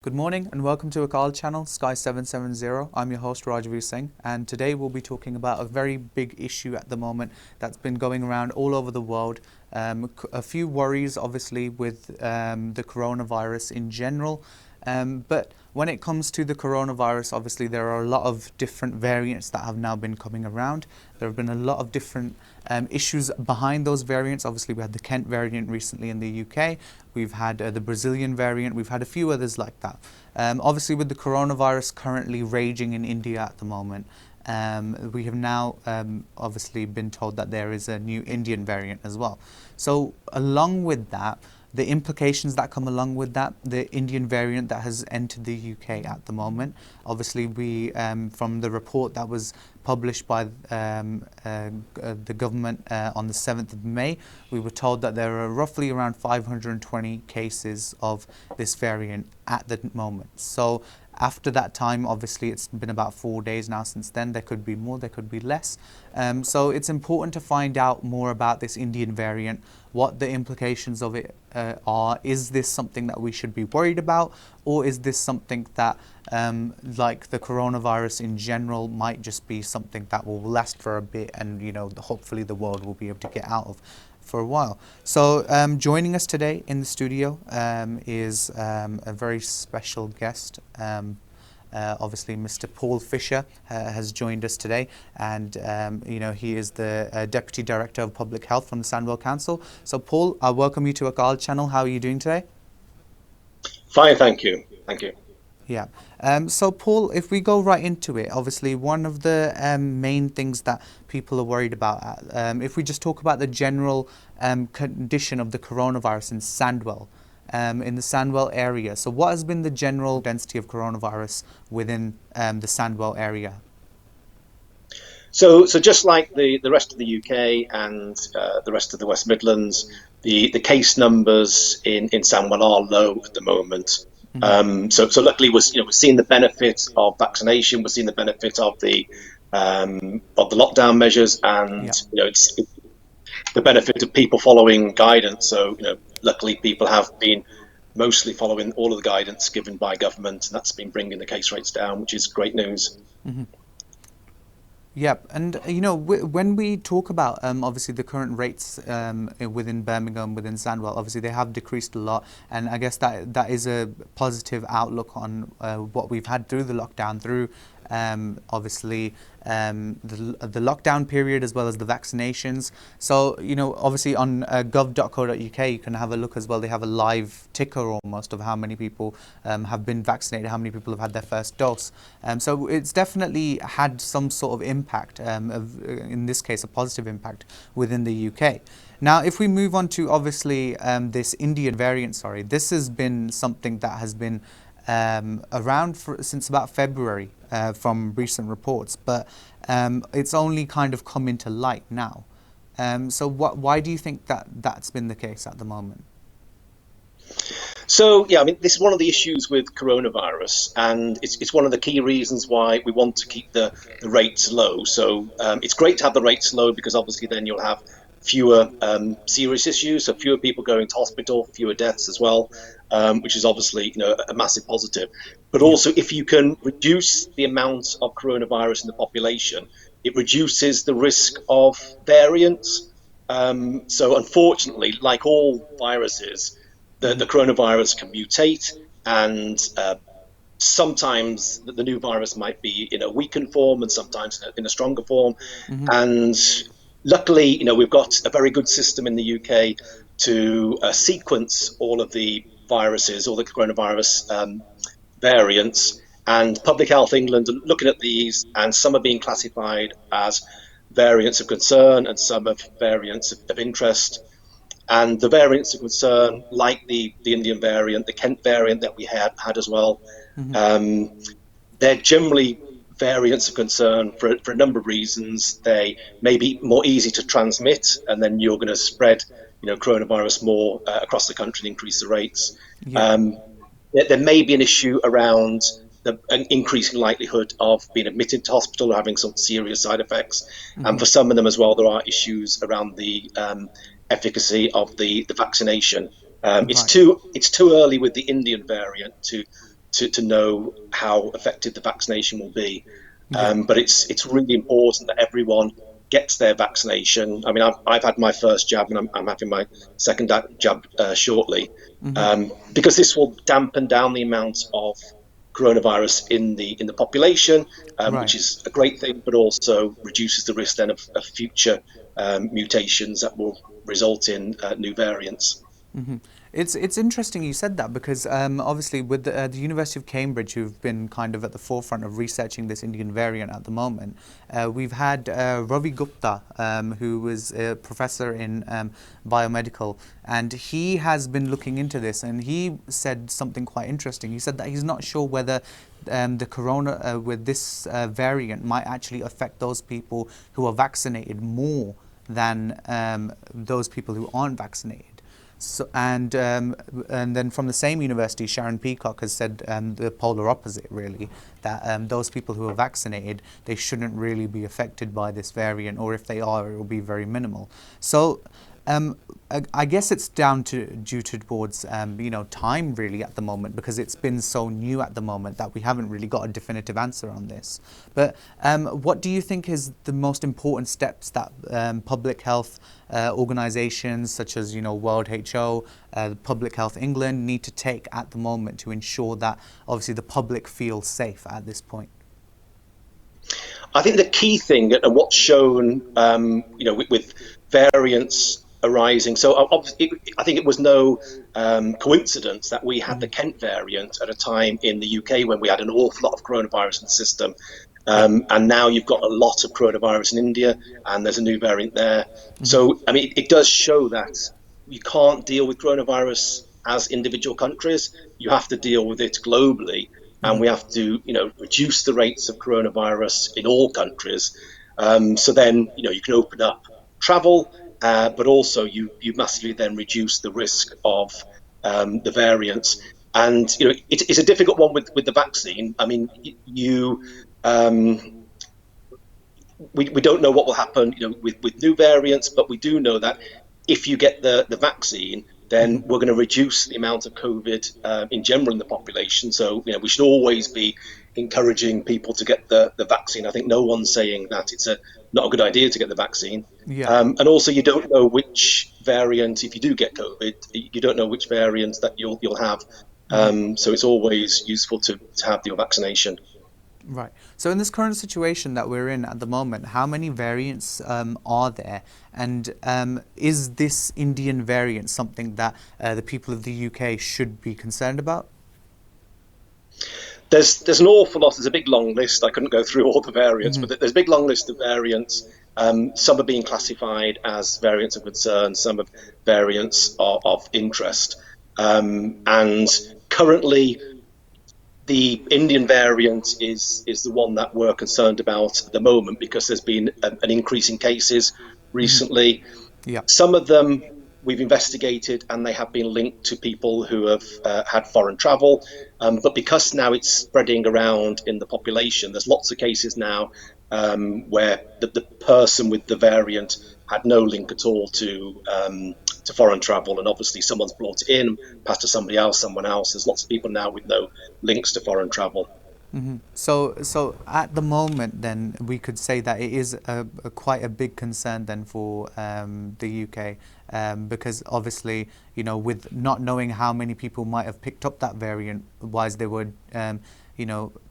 Good morning and welcome to Akal channel Sky 770. I'm your host Rajveer Singh, and today we'll be talking about a very big issue at the moment that's been going around all over the world. A few worries obviously with the coronavirus in general, but when it comes to the coronavirus, obviously there are a lot of different variants that have now been coming around. There have been a lot of different issues behind those variants. Obviously we had the Kent variant recently in the UK. We've had the Brazilian variant. We've had a few others like that. Obviously with the coronavirus currently raging in India at the moment, we have now obviously been told that there is a new Indian variant as well. So along with that, the implications that come along with that, the Indian variant that has entered the UK at the moment, obviously we, from the report that was published by the government on the 7th of May, we were told that there are roughly around 520 cases of this variant at the moment. So after that time, obviously it's been about 4 days now since then. There could be more, there could be less. So it's important to find out more about this Indian variant, what the implications of it are. Is this something that we should be worried about, or is this something that, like the coronavirus in general, might just be something that will last for a bit and, you know, hopefully the world will be able to get out of for a while. So joining us today in the studio is a very special guest. Obviously Mr. Paul Fisher has joined us today, and you know, he is the Deputy Director of Public Health from the Sandwell Council. So Paul, I welcome you to Akal channel. How are you doing today? Fine, thank you. Thank you. Yeah. So Paul, if we go right into it, obviously one of the main things that people are worried about, if we just talk about the general condition of the coronavirus in Sandwell, in the Sandwell area. So what has been the general density of coronavirus within the Sandwell area? So just like the rest of the UK and the rest of the West Midlands, the case numbers in Sandwell are low at the moment. So luckily we're seeing the benefit of vaccination. We're seeing the benefit of the lockdown measures, and Yeah. it's the benefit of people following guidance. So luckily people have been mostly following all of the guidance given by government, and that's been bringing the case rates down, which is great news. Yep, and you know, when we talk about obviously the current rates within Birmingham, within Sandwell, obviously they have decreased a lot, and I guess that is a positive outlook on what we've had through the lockdown, through obviously the lockdown period as well as the vaccinations. So obviously on gov.co.uk you can have a look as well. They have a live ticker almost of how many people have been vaccinated, how many people have had their first dose. So it's definitely had some sort of impact, in this case a positive impact within the UK. Now if we move on to obviously this Indian variant, this has been something that has been around since about February from recent reports, but it's only kind of come into light now. So why do you think that's been the case at the moment? So yeah, I mean, this is one of the issues with coronavirus, and it's one of the key reasons why we want to keep the rates low. So it's great to have the rates low, because obviously then you'll have fewer serious issues, so fewer people going to hospital, fewer deaths as well, which is obviously a massive positive. But also, if you can reduce the amount of coronavirus in the population, it reduces the risk of variants. So unfortunately, like all viruses, the coronavirus can mutate, and sometimes the new virus might be in a weakened form, and sometimes in a stronger form. And luckily, we've got a very good system in the UK to sequence all of the viruses, all the coronavirus variants. And Public Health England are looking at these, and some are being classified as variants of concern and some of variants of interest. And the variants of concern, like the Indian variant, the Kent variant that we had as well, they're generally variants of concern for a number of reasons. They may be more easy to transmit, and then you're going to spread coronavirus more across the country and increase the rates. Yeah. There may be an issue around an increasing likelihood of being admitted to hospital or having some serious side effects. And for some of them as well, there are issues around the efficacy of the vaccination. It's too early with the Indian variant to to know how effective the vaccination will be. Yeah. But it's really important that everyone gets their vaccination. I mean, I've had my first jab, and I'm having my second jab shortly, because this will dampen down the amount of coronavirus in the population, which Right. is a great thing, but also reduces the risk then of future mutations that will result in new variants. It's interesting you said that because obviously with the University of Cambridge, who've been kind of at the forefront of researching this Indian variant at the moment, we've had Ravi Gupta, who is a professor in biomedical, and he has been looking into this, and he said something quite interesting. He said that he's not sure whether the corona with this variant might actually affect those people who are vaccinated more than those people who aren't vaccinated. So, and then from the same university, Sharon Peacock has said the polar opposite, really, that those people who are vaccinated, they shouldn't really be affected by this variant, or if they are, it will be very minimal. So I guess it's down to due towards time really at the moment, because it's been so new at the moment that we haven't really got a definitive answer on this. But what do you think is the most important steps that public health organisations such as World WHO, Public Health England need to take at the moment to ensure that obviously the public feels safe at this point? I think the key thing, and what's shown, with variants arising. So I think it was no coincidence that we had the Kent variant at a time in the UK when we had an awful lot of coronavirus in the system. Yeah. And now you've got a lot of coronavirus in India, and there's a new variant there. So, I mean, it does show that you can't deal with coronavirus as individual countries. You have to deal with it globally, and we have to, reduce the rates of coronavirus in all countries. So then, you can open up travel, but also you massively then reduce the risk of the variants. And it's a difficult one with the vaccine. I mean, um, we don't know what will happen, with new variants, but we do know that if you get the vaccine, then we're going to reduce the amount of COVID in general in the population. So we should always be encouraging people to get the vaccine. I think no one's saying that it's not a good idea to get the vaccine. Yeah. And also, you don't know which variant, if you do get COVID, you don't know which variants that you'll have. So it's always useful to have your vaccination. Right. So in this current situation that we're in at the moment, how many variants are there? And is this Indian variant something that the people of the UK should be concerned about? There's an awful lot. There's a big long list. I couldn't go through all the variants, but there's a big long list of variants. Some are being classified as variants of concern. Some are variants of interest. And currently, the Indian variant is the one that we're concerned about at the moment, because there's been an increase in cases recently. Yeah. Some of them we've investigated, and they have been linked to people who have had foreign travel. But because now it's spreading around in the population, there's lots of cases now where the person with the variant had no link at all to foreign travel, and obviously someone's brought it in, passed to somebody else, someone else. There's lots of people now with no links to foreign travel. So at the moment, then we could say that it is quite a big concern then for the UK, because obviously, with not knowing how many people might have picked up that variant whilst they were,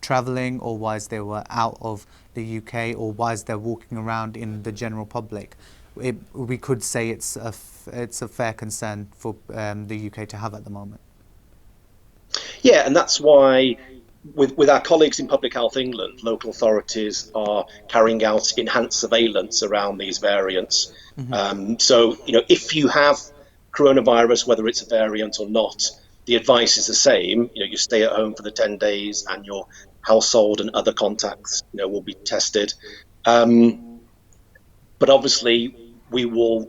traveling, or whilst they were out of the UK, or whilst they're walking around in the general public, we could say it's a fair concern for the UK to have at the moment. Yeah, and that's why with our colleagues in Public Health England, local authorities are carrying out enhanced surveillance around these variants. So, if you have coronavirus, whether it's a variant or not, the advice is the same. You stay at home for the 10 days, and your household and other contacts, will be tested. But obviously, we will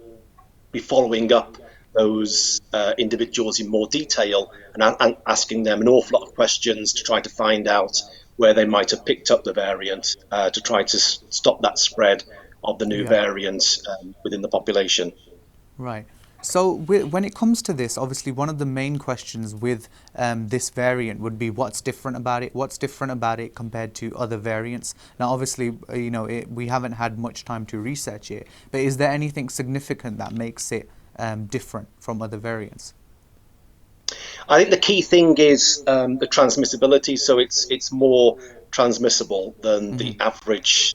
be following up those individuals in more detail, and asking them an awful lot of questions to try to find out where they might have picked up the variant, to try to stop that spread of the new Yeah. variant within the population. Right. So when it comes to this, obviously one of the main questions with this variant would be what's different about it? What's different about it compared to other variants? Now, obviously, we haven't had much time to research it, but is there anything significant that makes it different from other variants? I think the key thing is the transmissibility. So it's more transmissible than Hmm. the average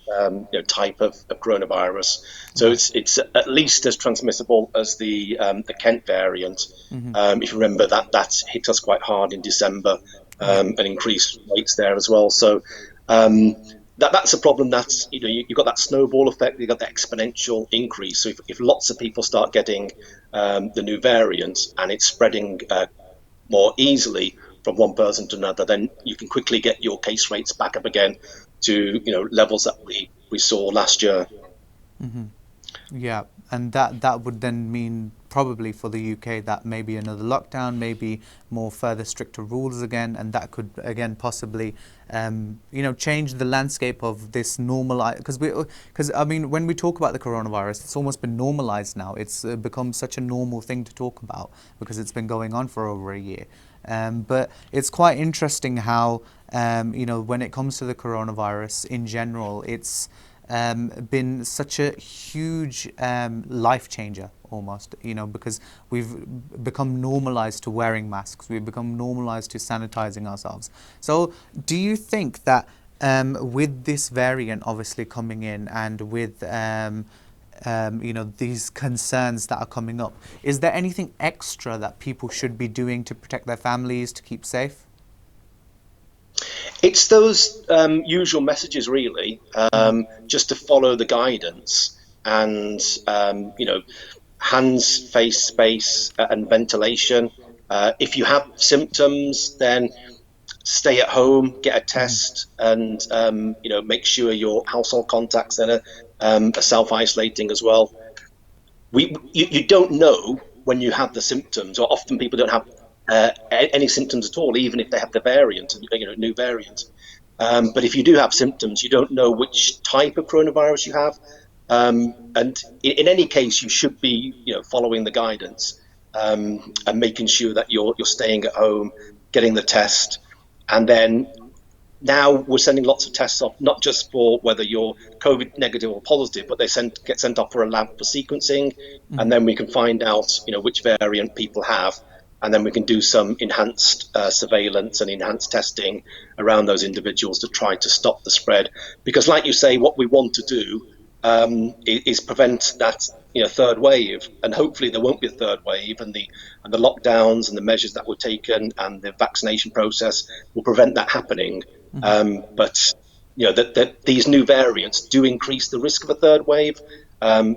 type of coronavirus. So Right. it's at least as transmissible as the Kent variant. Hmm. If you remember that hit us quite hard in December Yeah. and increased rates there as well. So um, that's a problem. That's you've got that snowball effect. You've got that exponential increase. So if lots of people start getting the new variant and it's spreading more easily from one person to another, then you can quickly get your case rates back up again to levels that we saw last year. Hmm. Yeah, and that would then mean probably for the UK that maybe another lockdown, maybe more further stricter rules again, and that could again possibly, change the landscape of this normal. Because I mean, when we talk about the coronavirus, it's almost been normalized now. It's become such a normal thing to talk about because it's been going on for over a year. But it's quite interesting how, when it comes to the coronavirus in general, it's been such a huge life changer almost, because we've become normalized to wearing masks, we've become normalized to sanitizing ourselves. So do you think that with this variant obviously coming in and with these concerns that are coming up, is there anything extra that people should be doing to protect their families, to keep safe? It's those usual messages, really, Hmm. just to follow the guidance and hands, face space, and ventilation. If you have symptoms, then stay at home, get a Hmm. test, and make sure your household contacts that are self isolating as well. You don't know when you have the symptoms, or often people don't have any symptoms at all, even if they have the variant, new variant. But if you do have symptoms, you don't know which type of coronavirus you have. And in any case, you should be, following the guidance and making sure that you're staying at home, getting the test, and then now we're sending lots of tests off, not just for whether you're COVID negative or positive, but get sent off for a lab for sequencing, and Hmm. then we can find out, which variant people have, and then we can do some enhanced surveillance and enhanced testing around those individuals to try to stop the spread. Because, like you say, what we want to do is prevent that third wave, and hopefully there won't be a third wave, and the lockdowns and the measures that were taken and the vaccination process will prevent that happening. Hmm. But that these new variants do increase the risk of a third wave.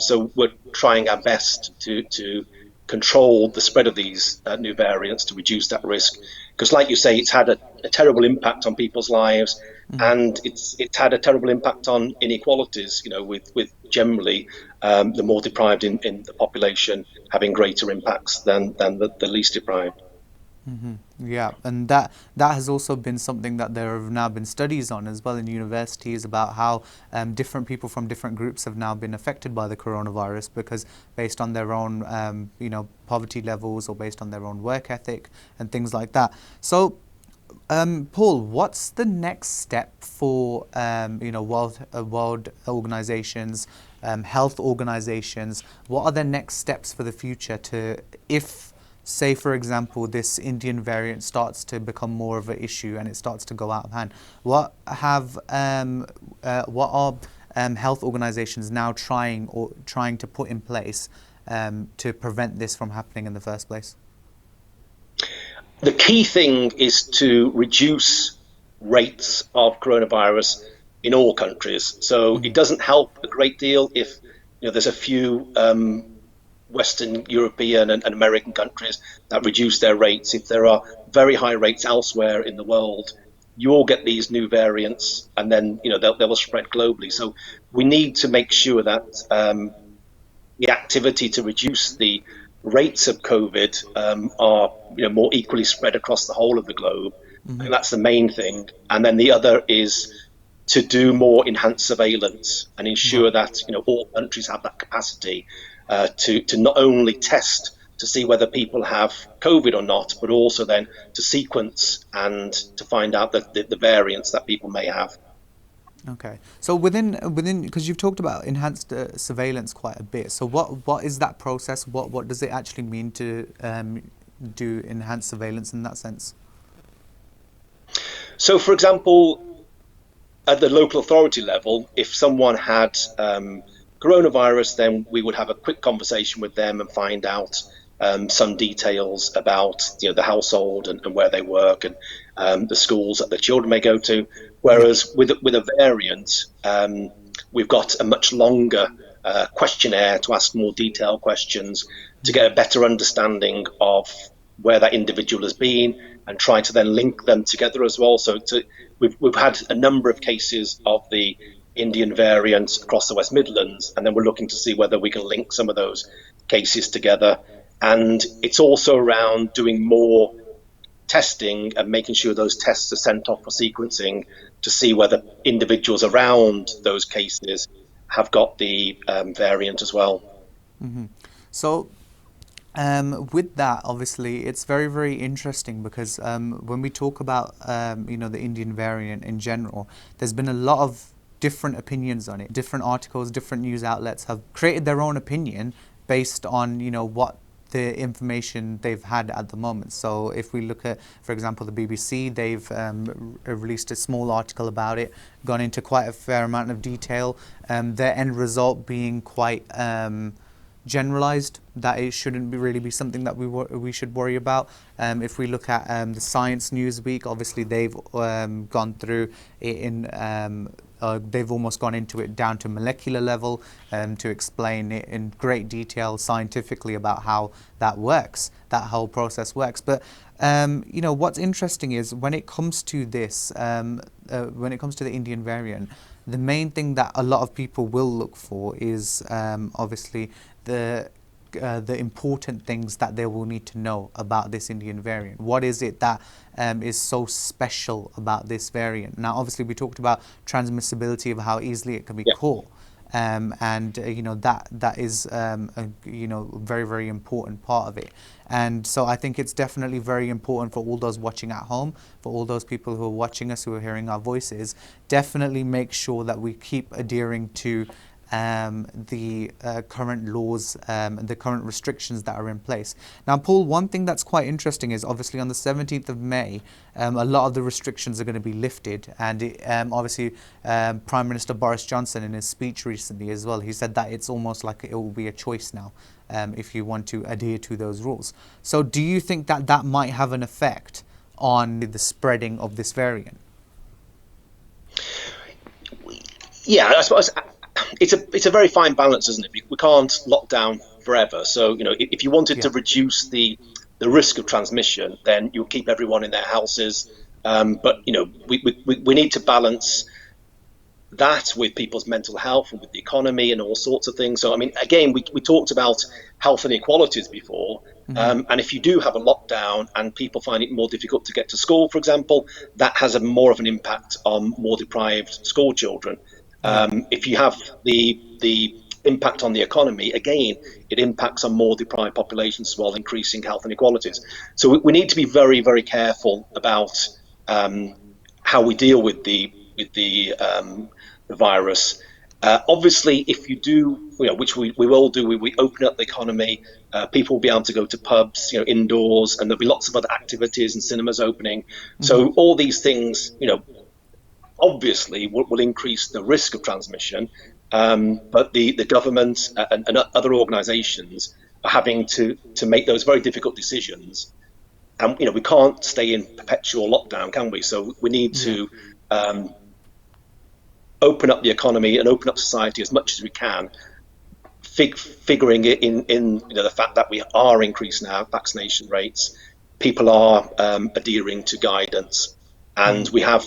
So we're trying our best to control the spread of these new variants to reduce that risk. Because, like you say, it's had a terrible impact on people's lives, Hmm. and it's had a terrible impact on inequalities. With generally the more deprived in the population having greater impacts than the least deprived. Hmm. Yeah, and that has also been something that there have now been studies on as well in universities about how different people from different groups have now been affected by the coronavirus because based on their own poverty levels or based on their own work ethic and things like that. So Paul, what's the next step for world organizations, health organizations? What are the next steps for the future to, if, say, for example, this Indian variant starts to become more of an issue and it starts to go out of hand? What are health organizations now trying to put in place to prevent this from happening in the first place? The key thing is to reduce rates of coronavirus in all countries. So it Hmm. doesn't help a great deal if there's a few Western European and American countries that reduce their rates. If there are very high rates elsewhere in the world, you all get these new variants, and then they will spread globally. So we need to make sure that the activity to reduce the rates of COVID are more equally spread across the whole of the globe. I Hmm. think that's the main thing. And then the other is to do more enhanced surveillance and ensure Right. that all countries have that capacity to not only test to see whether people have COVID or not, but also then to sequence and to find out the variants that people may have. Okay. So within because you've talked about enhanced surveillance quite a bit. So what is that process? What does it actually mean to do enhanced surveillance in that sense? So, for example, at the local authority level, if someone had coronavirus, then we would have a quick conversation with them and find out some details about the household and where they work and the schools that the children may go to. Yeah. Whereas with a variant, we've got a much longer questionnaire to ask more detailed questions to get a better understanding of where that individual has been and try to then link them together as well. So we've had a number of cases of the Indian variant across the West Midlands, and then we're looking to see whether we can link some of those cases together. And it's also around doing more testing and making sure those tests are sent off for sequencing to see whether individuals around those cases have got the variant as well. So with that, obviously, it's very, very interesting because when we talk about the Indian variant in general, there's been a lot of different opinions on it. Different articles, different news outlets have created their own opinion based on what the information they've had at the moment. So if we look at, for example, the BBC, they've released a small article about it, gone into quite a fair amount of detail. Their end result being quite generalized, that it shouldn't really be something that we should worry about. If we look at the Science Newsweek, obviously they've gone through it in they've almost gone into it down to molecular level to explain it in great detail scientifically about how that works, that whole process works. But what's interesting is when it comes to this, when it comes to the Indian variant, the main thing that a lot of people will look for is obviously the important things that they will need to know about this Indian variant. What is it that is so special about this variant? Now, obviously, we talked about transmissibility of how easily it can be Yeah. caught. That is a very, very important part of it. And so I think it's definitely very important for all those watching at home, for all those people who are watching us, who are hearing our voices, definitely make sure that we keep adhering to the current laws, the current restrictions that are in place. Now, Paul, one thing that's quite interesting is obviously on the 17th of May, a lot of the restrictions are going to be lifted. And obviously, Prime Minister Boris Johnson, in his speech recently as well, he said that it's almost like it will be a choice now if you want to adhere to those rules. So do you think that that might have an effect on the spreading of this variant? Yeah, I suppose it's a very fine balance, isn't it? We can't lock down forever. So if you wanted Yeah. to reduce the risk of transmission, then you'll keep everyone in their houses. But we need to balance that with people's mental health and with the economy and all sorts of things. So, I mean, again, we talked about health inequalities before. And if you do have a lockdown and people find it more difficult to get to school, for example, that has more of an impact on more deprived school children. Yeah. If you have the impact on the economy, again, it impacts on more deprived populations while increasing health inequalities. So we need to be very, very careful about how we deal with the virus. Obviously, if you do, which we will do, we open up the economy, people will be able to go to pubs, indoors, and there'll be lots of other activities and cinemas opening. So all these things, obviously will increase the risk of transmission. But the government and other organisations are having to make those very difficult decisions. And we can't stay in perpetual lockdown, can we? So we need Yeah. to open up the economy and open up society as much as we can, figuring it in the fact that we are increasing our vaccination rates, people are adhering to guidance, and we have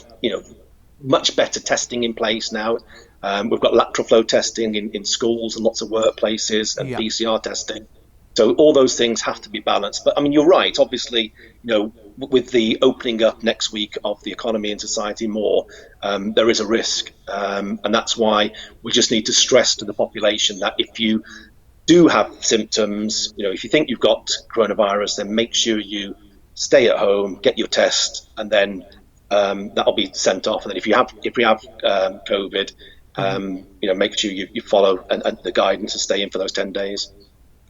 much better testing in place now. We've got lateral flow testing in schools and lots of workplaces and Yeah. PCR testing. So all those things have to be balanced. But I mean, you're right. Obviously, with the opening up next week of the economy and society more, there is a risk, and that's why we just need to stress to the population that if you do have symptoms, if you think you've got coronavirus, then make sure you stay at home, get your test, and then that'll be sent off. And then if you have COVID, make sure you follow and the guidance to stay in for those 10 days.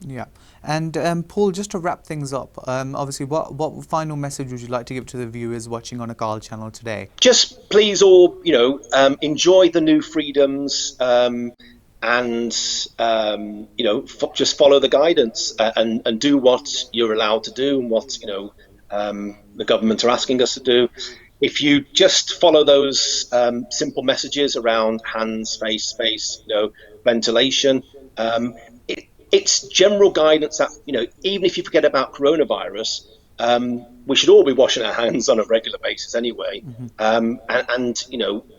Yeah. And Paul, just to wrap things up, obviously, what final message would you like to give to the viewers watching on Akal channel today? Just please all, enjoy the new freedoms, and just follow the guidance, and do what you're allowed to do and what the government are asking us to do. If you just follow those simple messages around hands, face, space, ventilation, it's general guidance that even if you forget about coronavirus, we should all be washing our hands on a regular basis anyway. Mm-hmm. And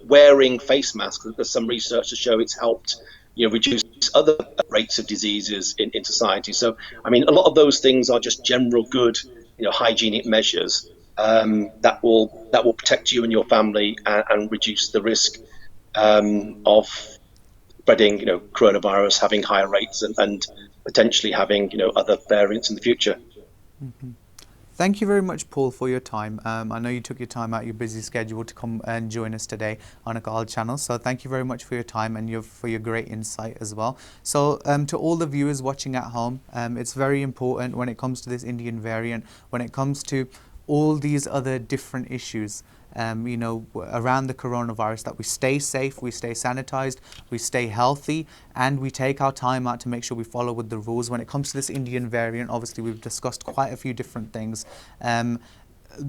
wearing face masks. There's some research to show it's helped reduce other rates of diseases in society. So I mean, a lot of those things are just general good hygienic measures that will protect you and your family, and reduce the risk of spreading coronavirus, having higher rates, and potentially having other variants in the future. Mm-hmm. Thank you very much, Paul, for your time. I know you took your time out of your busy schedule to come and join us today on Akal channel. So thank you very much for your time and for your great insight as well. So to all the viewers watching at home, it's very important when it comes to this Indian variant, when it comes to all these other different issues, around the coronavirus, that we stay safe, we stay sanitized, we stay healthy, and we take our time out to make sure we follow with the rules. When it comes to this Indian variant, obviously we've discussed quite a few different things.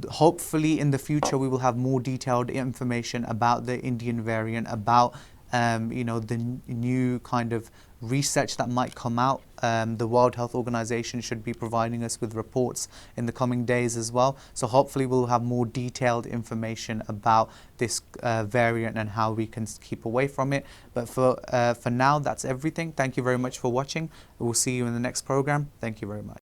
Hopefully in the future we will have more detailed information about the Indian variant, about the new kind of research that might come out. The World Health Organization should be providing us with reports in the coming days as well. So hopefully we'll have more detailed information about this variant and how we can keep away from it. But for now, that's everything. Thank you very much for watching. We'll see you in the next program. Thank you very much.